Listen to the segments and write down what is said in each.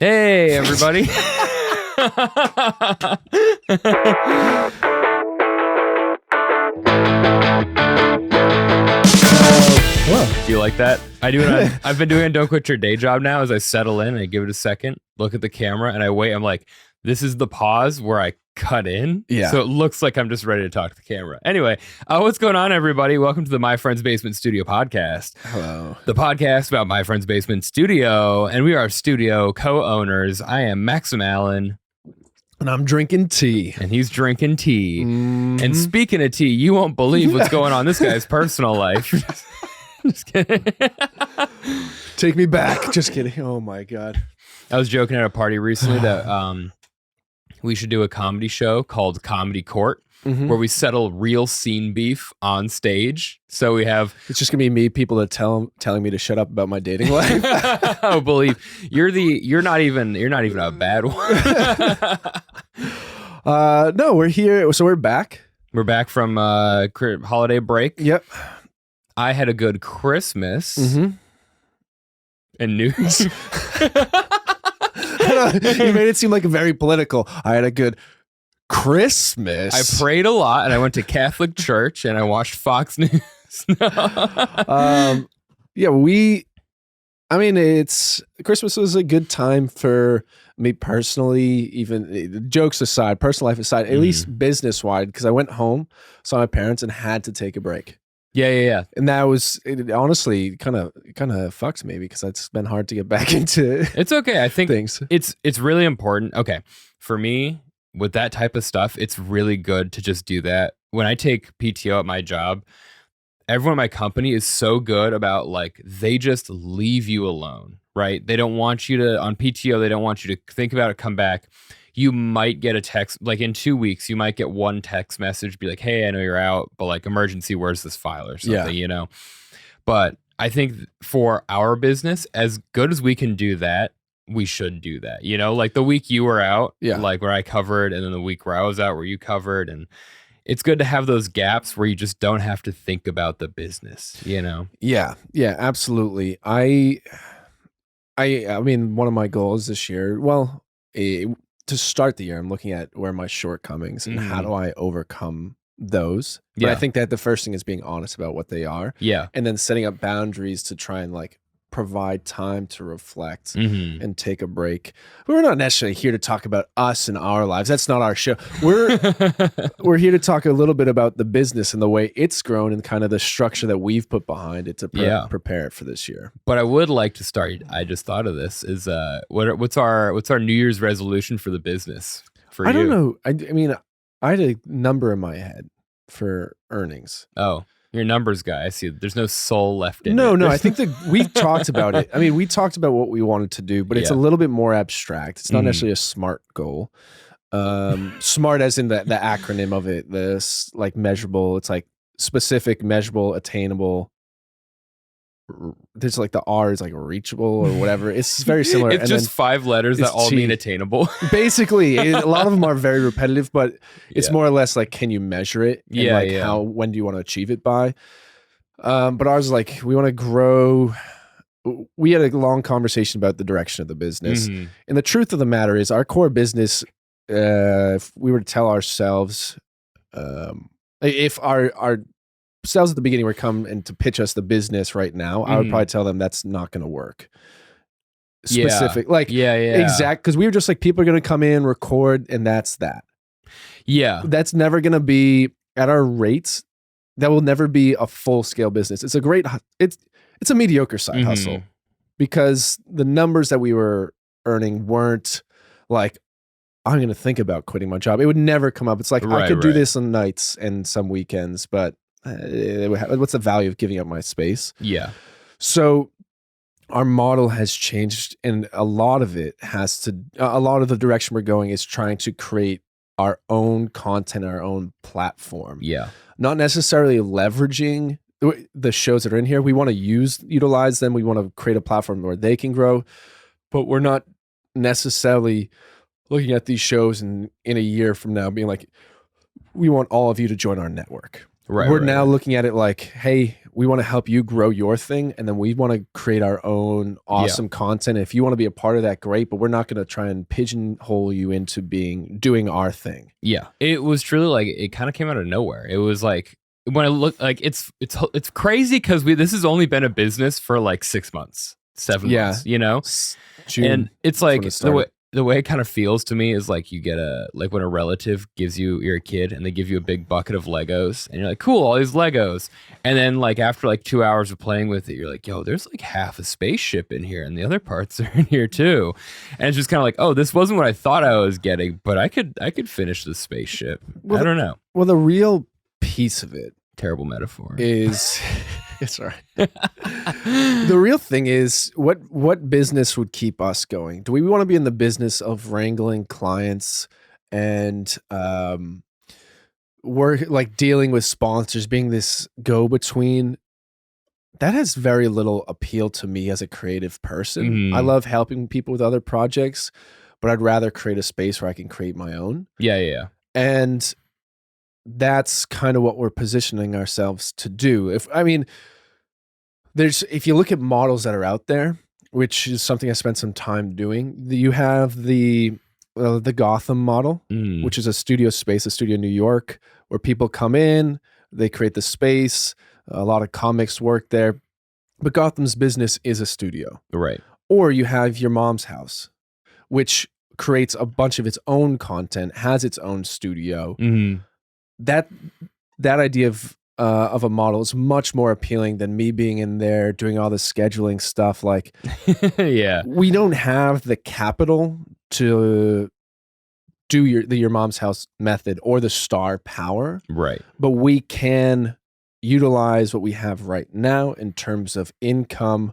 Hey, everybody. Hello. Do you like that? I do it. I've been doing it. Don't quit your day job now. As I settle in, I give it a second, look at the camera, and I wait. I'm like, this is the pause where I cut in. Yeah. So it looks like I'm just ready to talk to the camera. Anyway, what's going on, everybody? Welcome to the My Friend's Basement Studio podcast. Hello. The podcast about My Friend's Basement Studio, and we are studio co-owners. I am Maxim Allen. And I'm drinking tea. And he's drinking tea. Mm-hmm. And speaking of tea, you won't believe what's going on in this guy's personal life. Just kidding. Take me back. Just kidding. Oh my God. I was joking at a party recently that we should do a comedy show called Comedy Court, where we settle real scene beef on stage. So we have it's just gonna be me, people that telling me to shut up about my dating life. Oh, believe you're not even a bad one. No, we're here. So we're back. We're back from holiday break. Yep. I had a good Christmas and New. You made it seem like very political. I had a good Christmas. I prayed a lot, and I went to Catholic church, and I watched Fox News. It's Christmas was a good time for me personally, even jokes aside, personal life aside, at least business wide, because I went home, saw my parents, and had to take a break. Yeah. And that was honestly kind of fucks me because it's been hard to get back into. It's okay. I think things. It's really important. Okay, for me with that type of stuff, it's really good to just do that. When I take PTO at my job, everyone in my company is so good about like they just leave you alone, right? They don't want you to on PTO. They don't want you to think about it, come back. You might get a text, like in 2 weeks, you might get one text message, be like, hey, I know you're out, but like emergency, where's this file or something, you know? But I think for our business, as good as we can do that, we should do that, you know? Like the week you were out, like where I covered, and then the week where I was out where you covered. And it's good to have those gaps where you just don't have to think about the business, you know? Yeah, absolutely. I mean, one of my goals this year, to start the year, I'm looking at where my shortcomings and how do I overcome those. But I think that the first thing is being honest about what they are. Yeah. And then setting up boundaries to try and like provide time to reflect and take a break. We're not necessarily here to talk about us and our lives. That's not our show. We're here to talk a little bit about the business and the way it's grown and kind of the structure that we've put behind it to prepare it for this year. But I would like to start. I just thought of this. Is what's our New Year's resolution for the business? I don't know. I mean, I had a number in my head for earnings. Oh. You're a numbers guy. I see. There's no soul left in it. No. I think that we've talked about it. I mean, we talked about what we wanted to do, but it's a little bit more abstract. It's not necessarily a SMART goal. SMART as in the acronym of it. This like measurable. It's like specific, measurable, attainable. There's like the R is like reachable or whatever. It's very similar. It's just 5 letters that all mean attainable. Basically, a lot of them are very repetitive, but it's more or less like, can you measure it? And when do you want to achieve it by? But ours is like, we want to grow. We had a long conversation about the direction of the business. And the truth of the matter is our core business, if we were to tell ourselves, if our sales at the beginning were come and to pitch us the business right now, I would probably tell them that's not going to work. Specific, exact, because we were just like, people are going to come in, record, and that's that. Yeah, that's never going to be at our rates. That will never be a full scale business. It's a mediocre side hustle because the numbers that we were earning weren't like, I'm going to think about quitting my job. It would never come up. It's like I could do this on nights and some weekends, but what's the value of giving up my space? Yeah. So our model has changed, and a lot of it a lot of the direction we're going is trying to create our own content, our own platform. Yeah. Not necessarily leveraging the shows that are in here. We want to utilize them. We want to create a platform where they can grow, but we're not necessarily looking at these shows and in a year from now being like, we want all of you to join our network. We're now looking at it like, hey, we want to help you grow your thing, and then we want to create our own awesome content. If you want to be a part of that, great, but we're not going to try and pigeonhole you into doing our thing. Yeah, it was truly like, it kind of came out of nowhere. It was like, when I look, like, it's crazy because this has only been a business for like 6 months, 7 months, you know? June, and it's like the way it kind of feels to me is like, you get like when a relative gives you're a kid and they give you a big bucket of Legos and you're like, cool, all these Legos. And then like after like 2 hours of playing with it, you're like, yo, there's like half a spaceship in here and the other parts are in here too. And it's just kind of like, oh, this wasn't what I thought I was getting, but I could finish the spaceship. I don't know. Well, the real piece of it, terrible metaphor, is it's all right. The real thing is, what business would keep us going? Do we want to be in the business of wrangling clients and work, like dealing with sponsors, being this go-between? That has very little appeal to me as a creative person. I love helping people with other projects, but I'd rather create a space where I can create my own. Yeah. And that's kind of what we're positioning ourselves to do. If you look at models that are out there, which is something I spent some time doing, you have the Gotham model, which is a studio space, a studio in New York, where people come in, they create the space, a lot of comics work there, but Gotham's business is a studio. Right. Or you have your mom's house, which creates a bunch of its own content, has its own studio. That idea of a model is much more appealing than me being in there doing all the scheduling stuff. Like, yeah, we don't have the capital to do your mom's house method or the star power, right? But we can utilize what we have right now in terms of income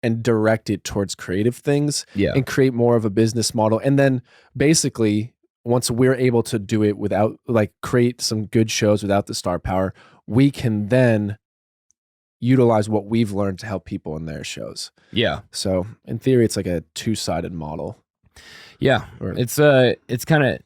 and direct it towards creative things, and create more of a business model. And then basically, once we're able to do it without, like, create some good shows without the star power, we can then utilize what we've learned to help people in their shows. Yeah. So in theory, it's like a two-sided model. Yeah. It's kind of,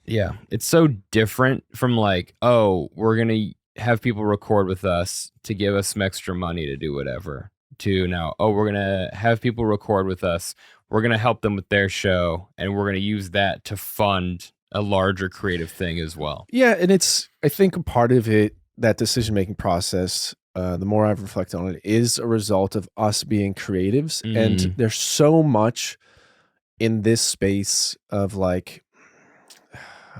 it's so different from like, oh, we're going to have people record with us to give us some extra money to do whatever, to now, oh, we're going to have people record with us. We're going to help them with their show, and we're going to use that to fund a larger creative thing as well. Yeah. And I think a part of it, that decision-making process, the more I've reflected on it, is a result of us being creatives. And there's so much in this space of, like,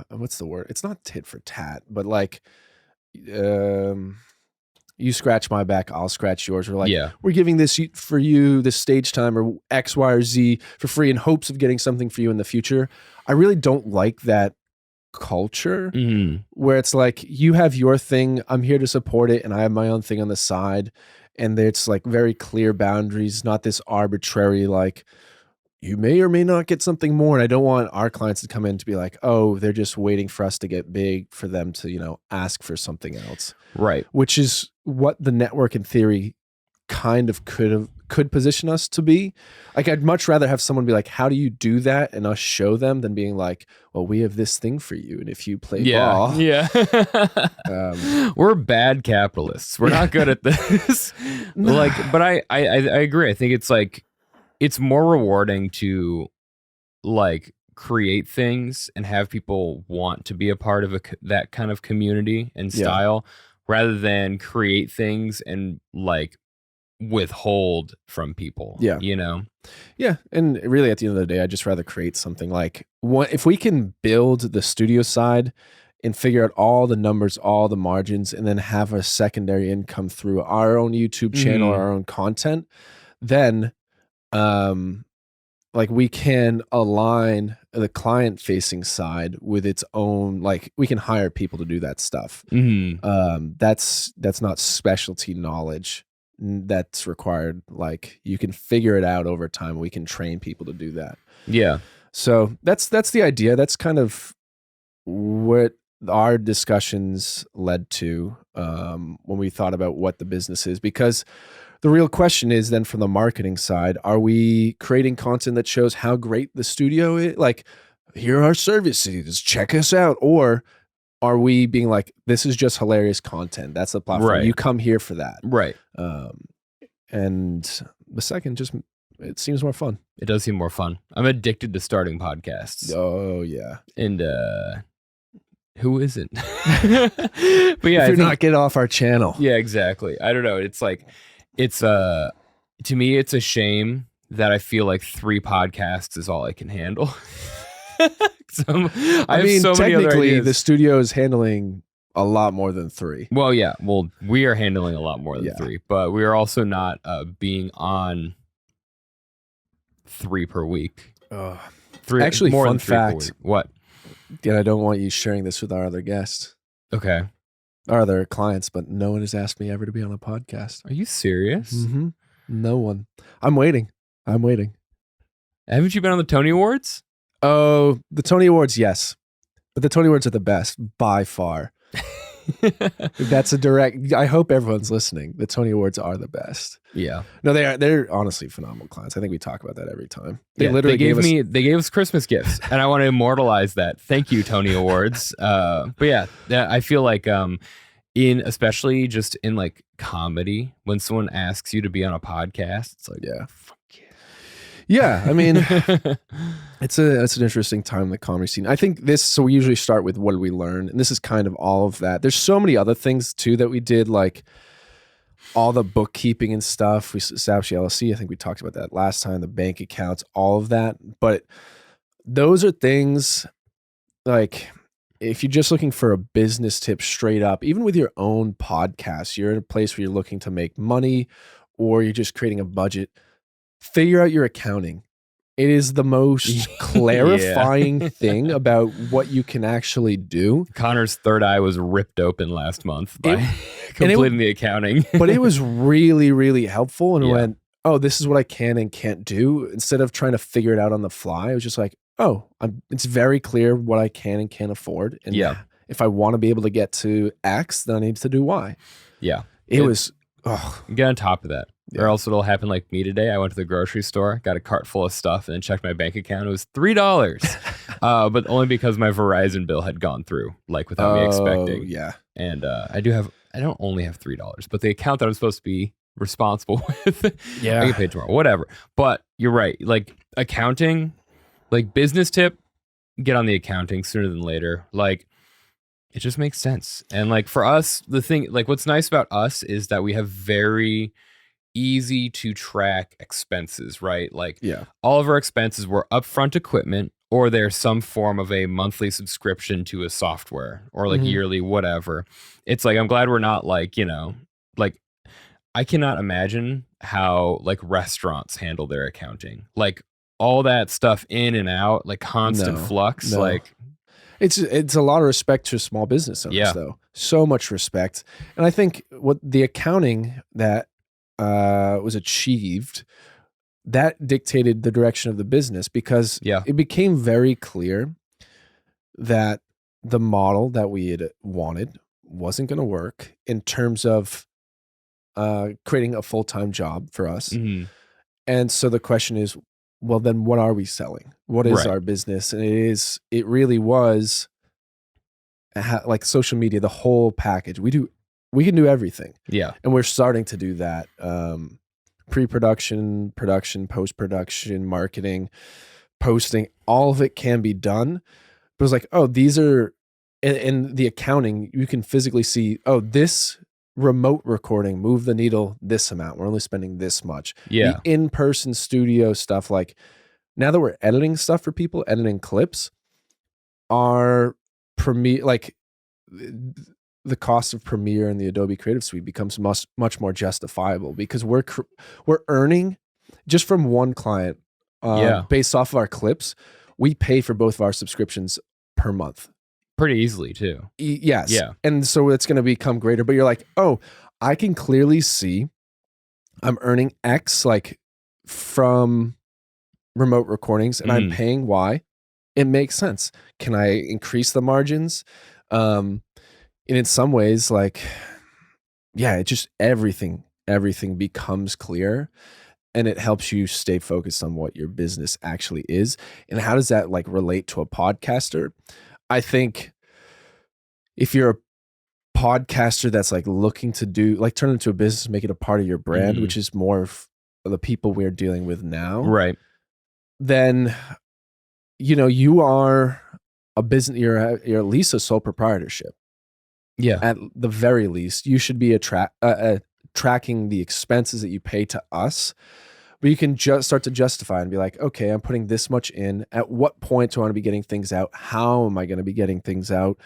what's the word? It's not tit for tat, but like, you scratch my back, I'll scratch yours. We're like, we're giving this for you, this stage time or X, Y, or Z for free in hopes of getting something for you in the future. I really don't like that culture where it's like, you have your thing, I'm here to support it, and I have my own thing on the side. And it's like very clear boundaries, not this arbitrary, like, you may or may not get something more. And I don't want our clients to come in to be like, oh, they're just waiting for us to get big for them to, ask for something else. Right. Which is what the network in theory kind of could position us to be. Like, I'd much rather have someone be like, how do you do that? And us show them, than being like, well, we have this thing for you. And if you play ball. Yeah. We're bad capitalists. We're not good at this. But I agree. I think it's like, it's more rewarding to, like, create things and have people want to be a part of that kind of community and style, rather than create things and, like, withhold from people. Yeah. Yeah. And really, at the end of the day, I'd just rather create something. Like, if we can build the studio side and figure out all the numbers, all the margins, and then have a secondary income through our own YouTube channel, our own content, then like, we can align the client facing side with its own, like, we can hire people to do that stuff. That's not specialty knowledge that's required. Like, you can figure it out over time. We can train people to do that. Yeah. So that's the idea. That's kind of what our discussions led to when we thought about what the business is. Because the real question is then, from the marketing side, are we creating content that shows how great the studio is? Like, here are our services, check us out. Or are we being like, this is just hilarious content? That's the platform. Right. You come here for that. Right. And the second, just it seems more fun. It does seem more fun. I'm addicted to starting podcasts. Oh yeah. And who isn't? But yeah, if you're not, get off our channel. Yeah, exactly. I don't know. It's like, it's to me, it's a shame that I feel like 3 podcasts is all I can handle. I mean, so technically, the studio is handling a lot more than 3. Well, yeah. Well, we are handling a lot more than 3, but we are also not being on 3 per week. 3, actually, more fun fact. What? Yeah, I don't want you sharing this with our other guests. Okay. Our other clients, but no one has asked me ever to be on a podcast. Are you serious? Mm-hmm. No one. I'm waiting. Haven't you been on the Tony Awards? Oh, the Tony Awards, yes. But the Tony Awards are the best by far. That's a direct. I hope everyone's listening. The Tony Awards are the best. Yeah. No, they are. They're honestly phenomenal clients. I think we talk about that every time. They literally gave us Christmas gifts, and I want to immortalize that. Thank you, Tony Awards. But yeah, I feel like especially just in like comedy, when someone asks you to be on a podcast, it's like, yeah, fuck yeah. Yeah, I mean, it's an interesting time in the comedy scene. I think so we usually start with what did we learn? And this is kind of all of that. There's so many other things too that we did, like all the bookkeeping and stuff. We established the LLC. I think we talked about that last time, the bank accounts, all of that. But those are things like, if you're just looking for a business tip straight up, even with your own podcast, you're in a place where you're looking to make money or you're just creating a budget, figure out your accounting. It is the most clarifying thing about what you can actually do. Connor's third eye was ripped open last month by completing the accounting. But it was really, really helpful. And went, oh, this is what I can and can't do. Instead of trying to figure it out on the fly, I was just like, oh, it's very clear what I can and can't afford. And if I want to be able to get to X, then I need to do Y. Yeah. It was, get on top of that. Yeah. Or else it'll happen like me today. I went to the grocery store, got a cart full of stuff, and then checked my bank account. It was $3, but only because my Verizon bill had gone through, like without me expecting. Yeah, and I don't only have $3, but the account that I'm supposed to be responsible with, I get paid tomorrow, whatever. But you're right, like accounting, like business tip, get on the accounting sooner than later. Like, it just makes sense. And like for us, the thing, like what's nice about us is that we have very easy to track expenses, right? Like all of our expenses were upfront equipment, or there's some form of a monthly subscription to a software or like yearly, whatever. It's like, I'm glad we're not like, like I cannot imagine how like restaurants handle their accounting, like all that stuff in and out, like constant flux. Like it's a lot of respect to small business owners though. So much respect. And I think what the accounting that was achieved, that dictated the direction of the business, because it became very clear that the model that we had wanted wasn't going to work in terms of creating a full-time job for us. And so the question is, well, then what are we selling? What is our business? And it really was like social media, the whole package. We can do everything. Yeah. And we're starting to do that. Pre-production, production, post-production, marketing, posting, all of it can be done. But it's like, oh, these are, in the accounting, you can physically see, oh, this remote recording moved the needle this amount. We're only spending this much. Yeah. The in-person studio stuff, like now that we're editing stuff for people, editing clips, our Premiere, like the cost of Premiere and the Adobe Creative Suite becomes much more justifiable, because we're earning just from one client based off of our clips. We pay for both of our subscriptions per month pretty easily too. Yes. Yeah. And so it's going to become greater, but you're like, oh, I can clearly see I'm earning X like from remote recordings and I'm paying Y. It makes sense. Can I increase the margins? And in some ways, like, it just everything becomes clear, and it helps you stay focused on what your business actually is. And how does that like relate to a podcaster? I think if you're a podcaster that's like looking to do like turn it into a business, make it a part of your brand, which is more of the people we're dealing with now, right? Then you are a business. You're at least a sole proprietorship. Yeah. At the very least, you should be tracking the expenses that you pay to us. But you can just start to justify and be like, okay, I'm putting this much in. At what point do I want to be getting things out? How am I going to be getting things out?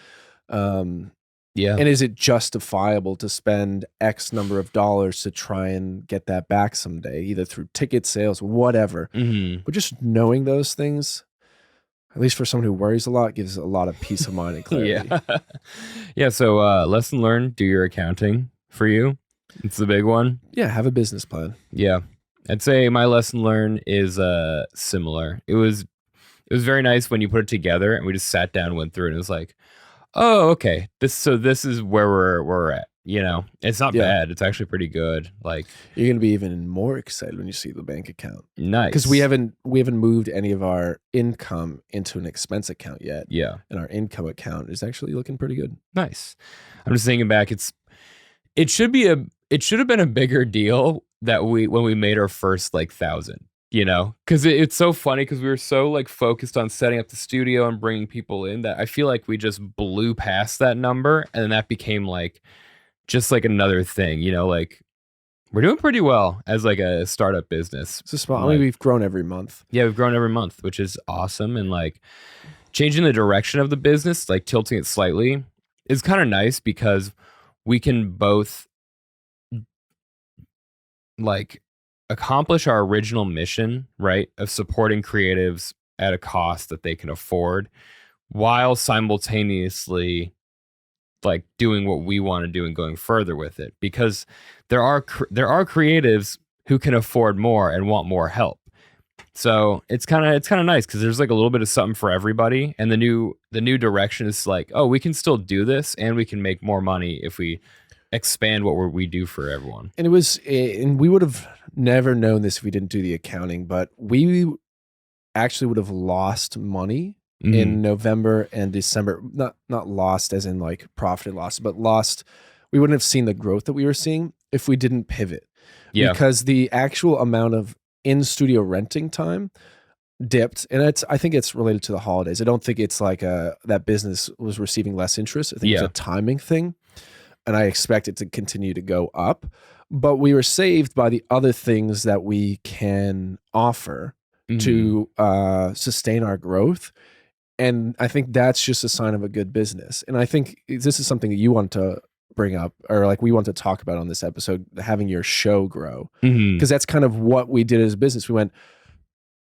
Yeah. And is it justifiable to spend X number of dollars to try and get that back someday, either through ticket sales, whatever. But just knowing those things, at least for someone who worries a lot, gives a lot of peace of mind and clarity. Yeah. So lesson learned, do your accounting for you. It's the big one. Yeah, have a business plan. Yeah. I'd say my lesson learned is similar. It was very nice when you put it together and we just sat down and went through it and it was like, oh, okay. This is where we're at. It's not bad. It's actually pretty good. Like, you're gonna be even more excited when you see the bank account. Nice, because we haven't moved any of our income into an expense account yet. Yeah, and our income account is actually looking pretty good. Nice. I'm just thinking back. It should have been a bigger deal that when we made our first like 1,000. Because it's so funny because we were so like focused on setting up the studio and bringing people in that I feel like we just blew past that number, and then that became like just like another thing. Like we're doing pretty well as like a startup business. It's a small. I mean, we've grown every month. Yeah, we've grown every month, which is awesome, and like changing the direction of the business, like tilting it slightly, is kind of nice because we can both like accomplish our original mission, right, of supporting creatives at a cost that they can afford while simultaneously like doing what we want to do and going further with it, because there are creatives who can afford more and want more help. So it's kind of nice because there's like a little bit of something for everybody, and the new direction is like, oh, we can still do this and we can make more money if we expand what we do for everyone. And we would have never known this if we didn't do the accounting, but we actually would have lost money in November and December. Not lost as in like profit and loss, but lost. We wouldn't have seen the growth that we were seeing if we didn't pivot. Yeah. Because the actual amount of in-studio renting time dipped, and I think it's related to the holidays. I don't think it's like that business was receiving less interest. I think it's a timing thing. And I expect it to continue to go up. But we were saved by the other things that we can offer to sustain our growth. And I think that's just a sign of a good business. And I think this is something that you want to bring up, or like we want to talk about on this episode, having your show grow. Because that's kind of what we did as a business. We went,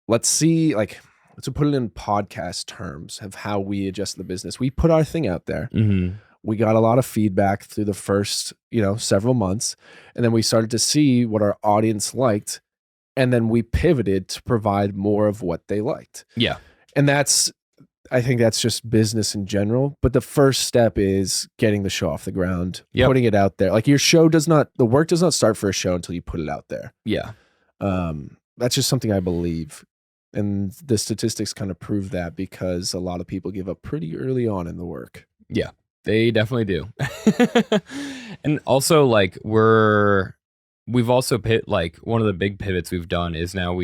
let's put it in podcast terms of how we adjust the business. We put our thing out there. We got a lot of feedback through the first, several months. And then we started to see what our audience liked. And then we pivoted to provide more of what they liked. Yeah. And I think that's just business in general. But the first step is getting the show off the ground, putting it out there. Like the work does not start for a show until you put it out there. Yeah. That's just something I believe. And the statistics kind of prove that, because a lot of people give up pretty early on in the work. Yeah. They definitely do. And also like we've also one of the big pivots we've done is now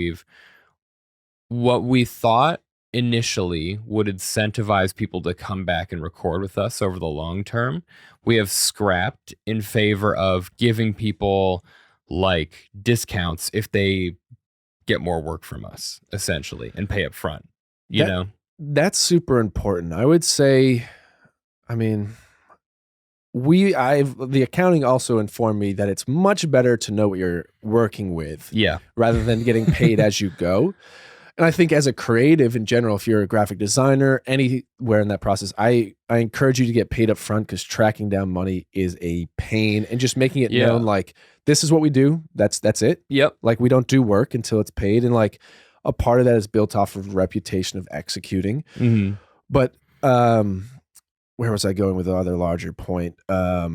what we thought initially would incentivize people to come back and record with us over the long term, we have scrapped in favor of giving people like discounts if they get more work from us, essentially, and pay up front. That's super important. I would say, I mean, the accounting also informed me that it's much better to know what you're working with, rather than getting paid as you go. And I think as a creative in general, if you're a graphic designer, anywhere in that process, I encourage you to get paid up front, because tracking down money is a pain, and just making it known, like, this is what we do. That's it. Yep. Like, we don't do work until it's paid. And like a part of that is built off of reputation of executing. But, where was I going with the other larger point? But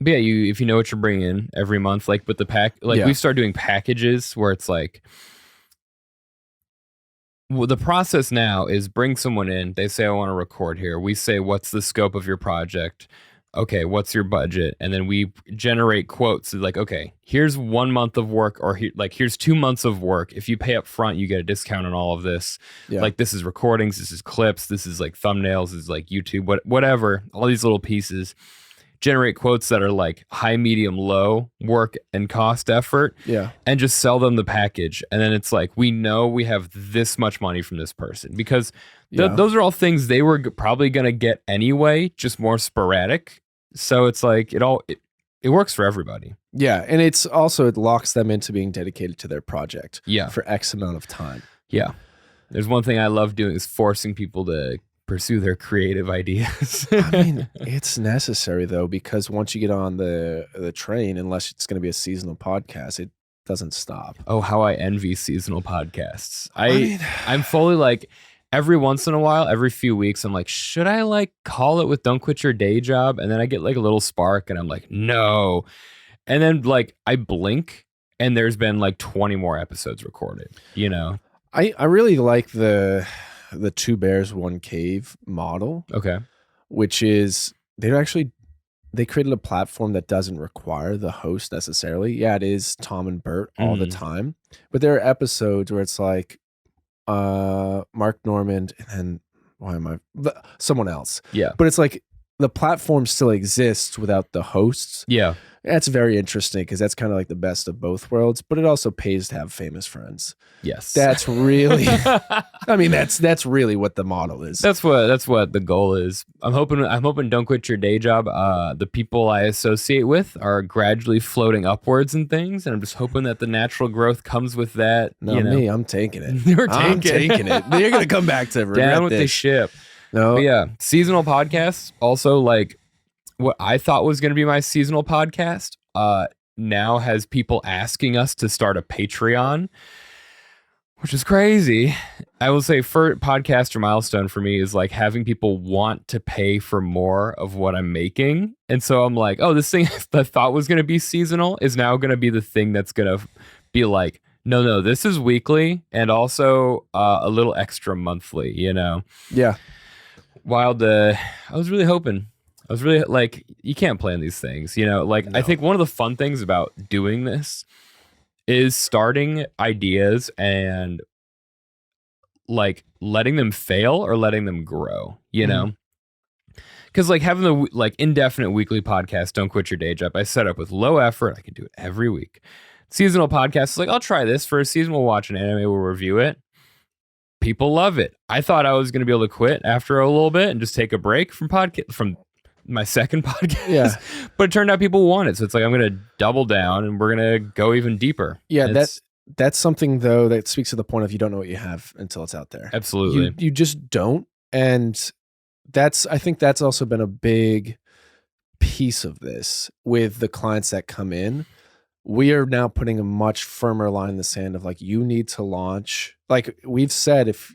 yeah, if you know what you're bringing in every month, like with the we start doing packages where it's like, well, the process now is bring someone in. They say, I want to record here. We say, what's the scope of your project? Okay, what's your budget? And then we generate quotes. Like, okay, here's 1 month of work, or here's 2 months of work. If you pay up front, you get a discount on all of this. Yeah. Like, this is recordings, this is clips, this is like thumbnails, this is like YouTube, whatever. All these little pieces. Generate quotes that are like high, medium, low work and cost effort. Yeah. And just sell them the package. And then it's like, we know we have this much money from this person, because those are all things they were probably going to get anyway, just more sporadic. So it's like, it works for everybody. Yeah. And it locks them into being dedicated to their project. Yeah. For X amount of time. Yeah. There's one thing I love doing is forcing people to pursue their creative ideas. I mean, it's necessary though, because once you get on the train, unless it's going to be a seasonal podcast, it doesn't stop. Oh, how I envy seasonal podcasts. I'm fully like, every once in a while, every few weeks, I'm like, should I like call it with Don't Quit Your Day Job? And then I get like a little spark and I'm like, no. And then like I blink and there's been like 20 more episodes recorded, you know? I really like the Two Bears, One Cave model. Okay. Which is, they created a platform that doesn't require the host necessarily. Yeah, it is Tom and Bert all the time. But there are episodes where it's like Mark Normand and then someone else. Yeah. But it's like the platform still exists without the hosts. Yeah. That's very interesting because that's kind of like the best of both worlds, but it also pays to have famous friends. Yes. That's really, I mean, that's really what the model is. That's what the goal is. I'm hoping Don't Quit Your Day Job. The people I associate with are gradually floating upwards and things. And I'm just hoping that the natural growth comes with that. Me, I'm taking it. I'm taking it. You're going to come back to regret down with this. the ship. No. But yeah. Seasonal podcasts. Also, like, what I thought was going to be my seasonal podcast now has people asking us to start a Patreon, which is crazy. I will say, for podcaster milestone for me is like having people want to pay for more of what I'm making. And so I'm like, oh, this thing I thought was going to be seasonal is now going to be the thing that's going to be like, no, this is weekly and also a little extra monthly, you know? Yeah. I was really hoping. I was really like, you can't plan these things, you know? Like, no. I think one of the fun things about doing this is starting ideas and like letting them fail or letting them grow, you know? Because like having the like indefinite weekly podcast, Don't Quit Your Day Job, I set up with low effort. I can do it every week. Seasonal podcast is like, I'll try this for a season. We'll watch an anime. We'll review it. People love it. I thought I was going to be able to quit after a little bit and just take a break from my second podcast. Yeah. But it turned out people want it. So it's like, I'm going to double down and we're going to go even deeper. Yeah. That's something though, that speaks to the point of you don't know what you have until it's out there. Absolutely. You just don't. And I think that's also been a big piece of this with the clients that come in. We are now putting a much firmer line in the sand of like, you need to launch. Like we've said, if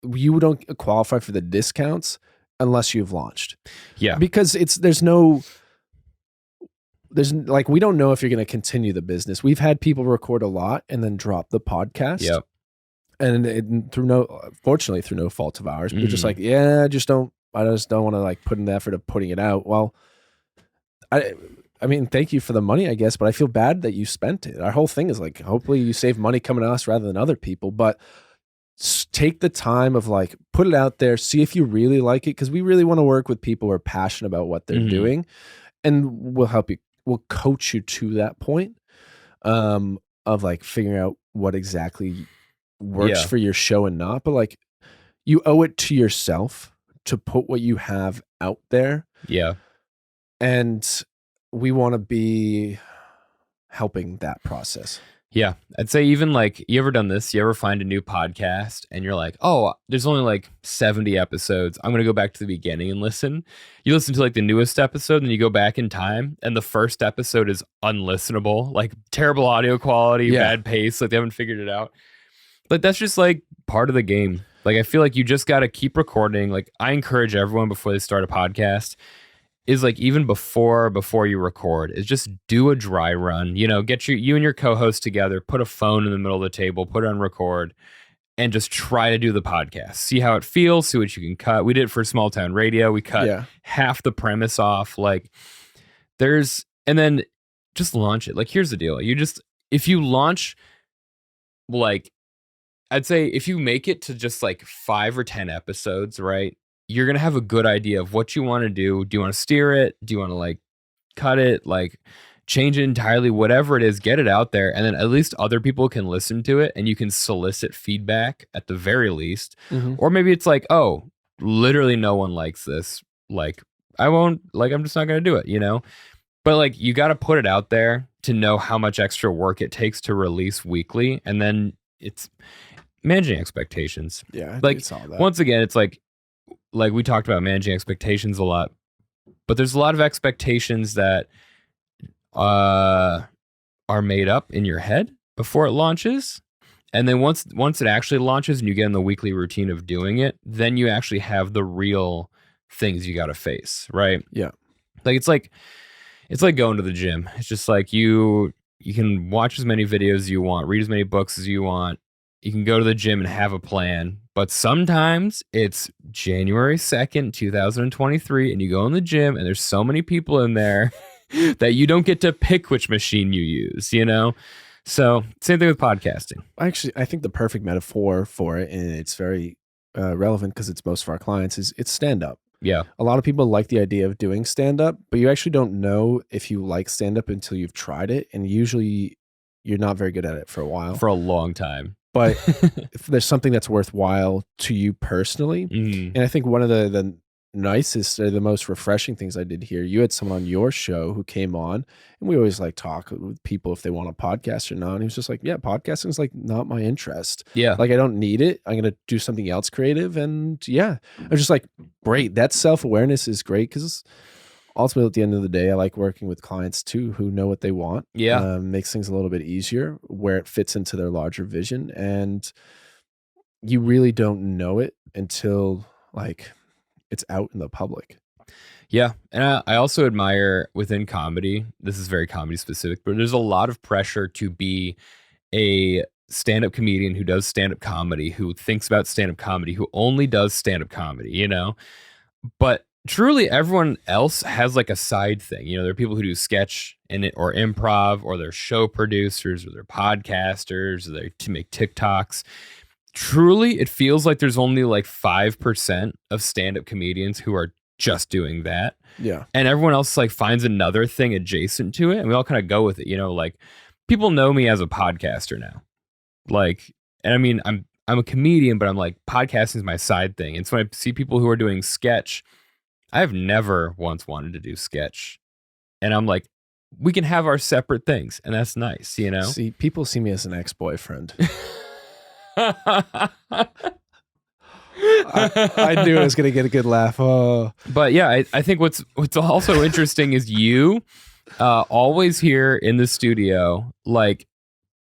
you don't qualify for the discounts unless you've launched. Yeah. Because there's like, we don't know if you're going to continue the business. We've had people record a lot and then drop the podcast. Yep. And fortunately through no fault of ours, we're just like, yeah, I just don't want to like put in the effort of putting it out. Well, I mean, thank you for the money, I guess, but I feel bad that you spent it. Our whole thing is like, hopefully you save money coming to us rather than other people, but take the time of like, put it out there, see if you really like it. Cause we really want to work with people who are passionate about what they're doing, and we'll help you. We'll coach you to that point, of like figuring out what exactly works for your show and not, but like you owe it to yourself to put what you have out there. Yeah. And we want to be helping that process. Yeah. I'd say even like, you ever done this? You ever find a new podcast and you're like, oh, there's only like 70 episodes. I'm going to go back to the beginning and listen. You listen to like the newest episode and you go back in time and the first episode is unlistenable, like terrible audio quality, bad pace. Like they haven't figured it out. But that's just like part of the game. Like, I feel like you just got to keep recording. Like I encourage everyone before they start a podcast is like, even before you record, is just do a dry run, you know, get you and your co-host together, put a phone in the middle of the table, put it on record and just try to do the podcast. See how it feels, see what you can cut. We did it for Small Town Radio. We cut half the premise off. Like and then just launch it. Like, here's the deal. If you launch, like, I'd say if you make it to just like 5 or 10 episodes, right? You're going to have a good idea of what you want to do. Do you want to steer it? Do you want to like cut it? Like, change it entirely, whatever it is, get it out there. And then at least other people can listen to it and you can solicit feedback at the very least. Or maybe it's like, oh, literally no one likes this. Like, I'm just not going to do it, you know? But like, you got to put it out there to know how much extra work it takes to release weekly. And then it's managing expectations. Yeah. Like, once again, it's like we talked about managing expectations a lot, but there's a lot of expectations that are made up in your head before it launches. And then once it actually launches and you get in the weekly routine of doing it, then you actually have the real things you got to face, right? Yeah. Like, it's like going to the gym. It's just like you can watch as many videos as you want, read as many books as you want. You can go to the gym and have a plan, but sometimes it's January 2nd, 2023, and you go in the gym and there's so many people in there that you don't get to pick which machine you use, you know? So same thing with podcasting. Actually, I think the perfect metaphor for it, and it's very relevant because it's most of our clients, is it's stand-up. Yeah. A lot of people like the idea of doing stand-up, but you actually don't know if you like stand-up until you've tried it. And usually you're not very good at it for a while. For a long time. But if there's something that's worthwhile to you personally, and I think one of the nicest or the most refreshing things I did here, you had someone on your show who came on, and we always like talk with people if they want a podcast or not. And he was just like, yeah, podcasting is like not my interest. Yeah. Like, I don't need it. I'm going to do something else creative. And yeah, I was just like, great. That self-awareness is great because ultimately at the end of the day, I like working with clients too who know what they want. Yeah. Makes things a little bit easier where it fits into their larger vision. And you really don't know it until like it's out in the public. Yeah. And I also admire within comedy, this is very comedy specific, but there's a lot of pressure to be a stand-up comedian who does stand-up comedy, who thinks about stand-up comedy, who only does stand-up comedy, you know? But truly everyone else has like a side thing. You know, there are people who do sketch in it or improv, or they're show producers, or they're podcasters, or they make TikToks. Truly, it feels like there's only like 5% of stand-up comedians who are just doing that. Yeah. And everyone else like finds another thing adjacent to it, and we all kind of go with it. You know, like, people know me as a podcaster now. Like, and I mean, I'm a comedian, but I'm like, podcasting is my side thing. And so when I see people who are doing sketch, I've never once wanted to do sketch. And I'm like, we can have our separate things, and that's nice, you know? See, people see me as an ex-boyfriend. I knew I was going to get a good laugh. Oh. But yeah, I think what's also interesting is you always here in the studio, like,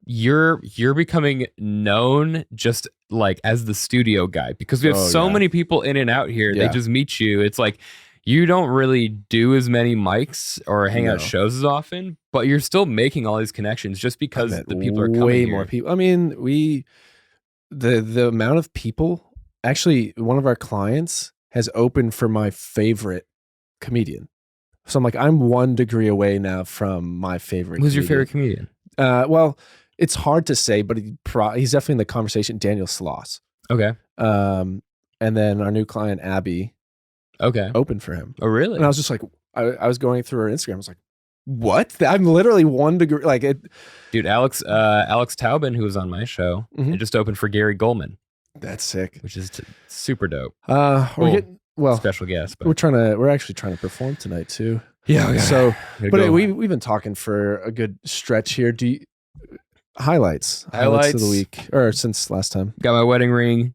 you're becoming known just like as the studio guy, because we have so many people in and out here. They just meet you. It's like, you don't really do as many mics or hang out shows as often, but you're still making all these connections just because the people are coming way here. More people. I mean, the amount of people, actually, one of our clients has opened for my favorite comedian. So I'm like, I'm 1 degree away now from my favorite Who's comedian. your favorite comedian? Well, it's hard to say, but he's definitely in the conversation. Daniel Sloss. Okay. And then our new client, Abby, opened for him. Oh, really? And I was just like, I was going through her Instagram. I was like, what? I'm literally 1 degree. Like it. Dude, Alex Taubin, who was on my show, it just opened for Gary Goldman. That's sick. Which is super dope. We're getting special guest. But we're actually trying to perform tonight too. Yeah. So, but we've been talking for a good stretch here. Highlights of the week, or since last time? Got my wedding ring.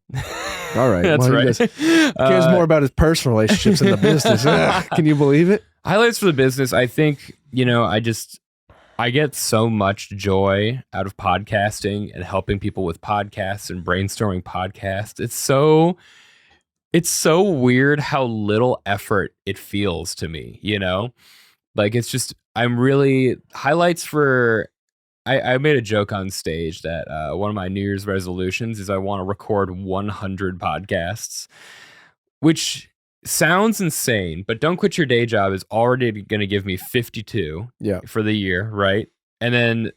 All right. That's right. He cares more about his personal relationships than the business. Can you believe it? Highlights for the business. I think, I get so much joy out of podcasting and helping people with podcasts and brainstorming podcasts. It's so weird how little effort it feels to me, you know? Like, it's just, highlights for, I made a joke on stage that one of my New Year's resolutions is I want to record 100 podcasts, which sounds insane, but Don't Quit Your Day Job is already going to give me 52 for the year, right? And then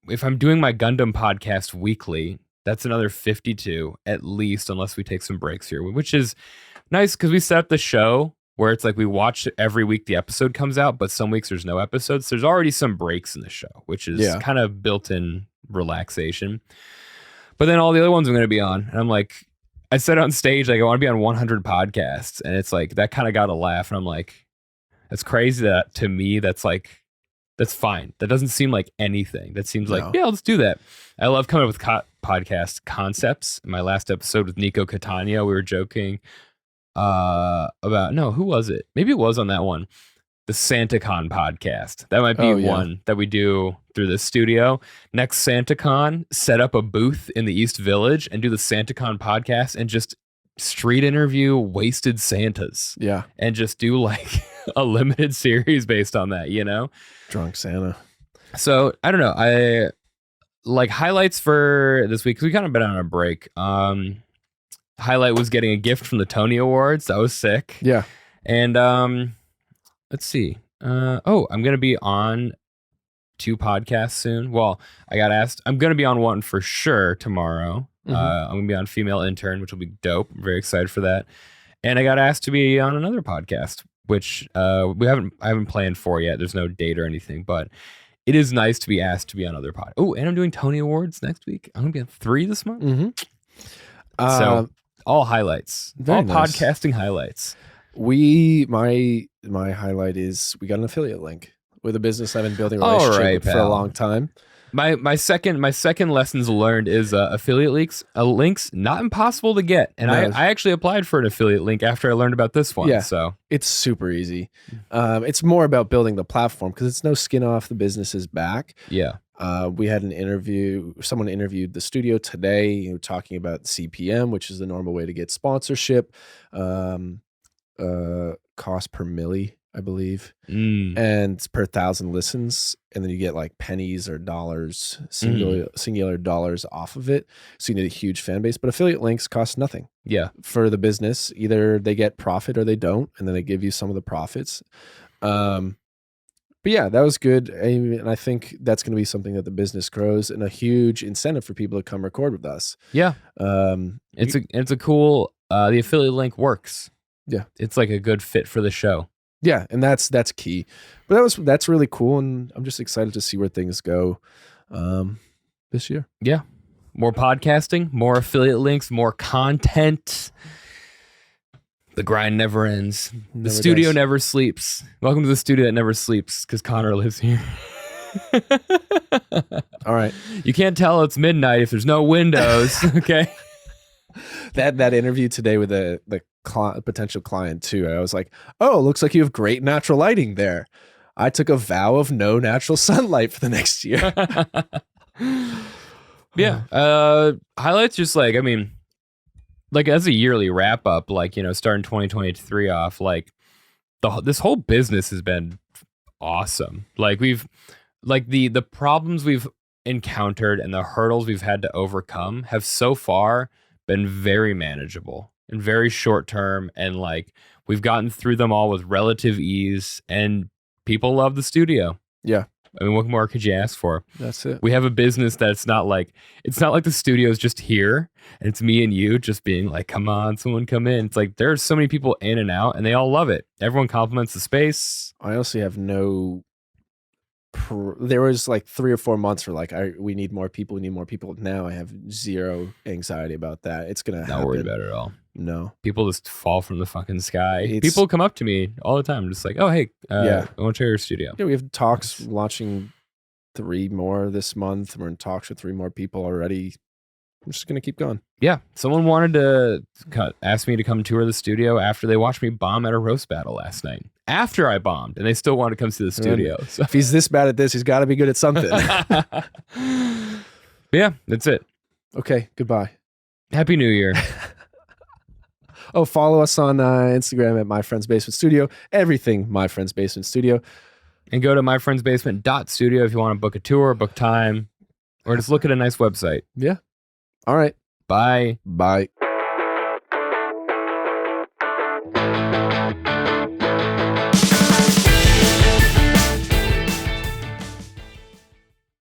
if I'm doing my Gundam podcast weekly, that's another 52 at least, unless we take some breaks here, which is nice because we set up the show where it's like we watch every week the episode comes out, but some weeks there's no episodes. So there's already some breaks in the show, which is kind of built-in relaxation. But then all the other ones I'm going to be on, and I'm like, I said on stage, like I want to be on 100 podcasts, and it's like that kind of got a laugh, and I'm like, that's crazy that to me that's like that's fine. That doesn't seem like anything. That seems like let's do that. I love coming up with podcast concepts. In my last episode with Nico Catania, we were joking about who was it? Maybe it was on that one, the SantaCon podcast. That might be one that we do through the studio. Next SantaCon, set up a booth in the East Village and do the SantaCon podcast and just street interview wasted Santas. Yeah. And just do like a limited series based on that, Drunk Santa. So I don't know. I like highlights for this week because we kind of been on a break. Highlight was getting a gift from the Tony Awards. That was sick. Yeah. And let's see. I'm going to be on 2 podcasts soon. Well, I got asked. I'm going to be on one for sure tomorrow. I'm going to be on Female Intern, which will be dope. I'm very excited for that. And I got asked to be on another podcast, which I haven't planned for yet. There's no date or anything, but it is nice to be asked to be on other podcasts. Oh, and I'm doing Tony Awards next week. I'm going to be on 3 this month. So all highlights, all nice. Podcasting highlights. My highlight is we got an affiliate link with a business I've been building a relationship with for a long time. My second lessons learned is affiliate links not impossible to get, and I actually applied for an affiliate link after I learned about this one. Yeah, so it's super easy. It's more about building the platform because it's no skin off the business's back. Yeah. We had an interview. Someone interviewed the studio today, talking about CPM, which is the normal way to get sponsorship. Cost per milli, I believe, and per 1,000 listens, and then you get like pennies or dollars, singular dollars off of it. So you need a huge fan base. But affiliate links cost nothing. Yeah, for the business, either they get profit or they don't, and then they give you some of the profits. But yeah, that was good. And I think that's going to be something that the business grows and a huge incentive for people to come record with us. Yeah. It's a cool, the affiliate link works. Yeah. It's like a good fit for the show. Yeah. And that's key, but that's really cool. And I'm just excited to see where things go, this year. Yeah. More podcasting, more affiliate links, more content. The grind never ends. The studio never sleeps. Welcome to the studio that never sleeps because Connor lives here. All right. You can't tell it's midnight if there's no windows. Okay. That interview today with the potential client too. I was like, oh, looks like you have great natural lighting there. I took a vow of no natural sunlight for the next year. Yeah. Highlights just like, I mean, like as a yearly wrap up, like, starting 2023 off, like this whole business has been awesome. Like the problems we've encountered and the hurdles we've had to overcome have so far been very manageable and very short term. And like, we've gotten through them all with relative ease and people love the studio. Yeah. I mean, what more could you ask for? That's it. We have a business that's not like the studio is just here and it's me and you just being like, come on, someone come in. It's like there's so many people in and out and they all love it. Everyone compliments the space. I honestly have there was like 3 or 4 months where like we need more people. Now I have zero anxiety about that. It's going to happen. Not worried about it at all. No. People just fall from the fucking sky. People come up to me all the time just like, oh, hey, I want to try your studio. Yeah, we have talks launching 3 more this month. We're in talks with 3 more people already. I'm just going to keep going. Yeah. Someone wanted to ask me to come tour the studio after they watched me bomb at a roast battle last night. After I bombed, and they still want to come see the studio. So. If he's this bad at this, he's got to be good at something. Yeah, that's it. Okay, goodbye. Happy New Year. Oh, follow us on Instagram at My Friend's Basement Studio. Everything My Friend's Basement Studio. And go to myfriendsbasement.studio if you want to book a tour, book time, or just look at a nice website. Yeah. All right. Bye. Bye.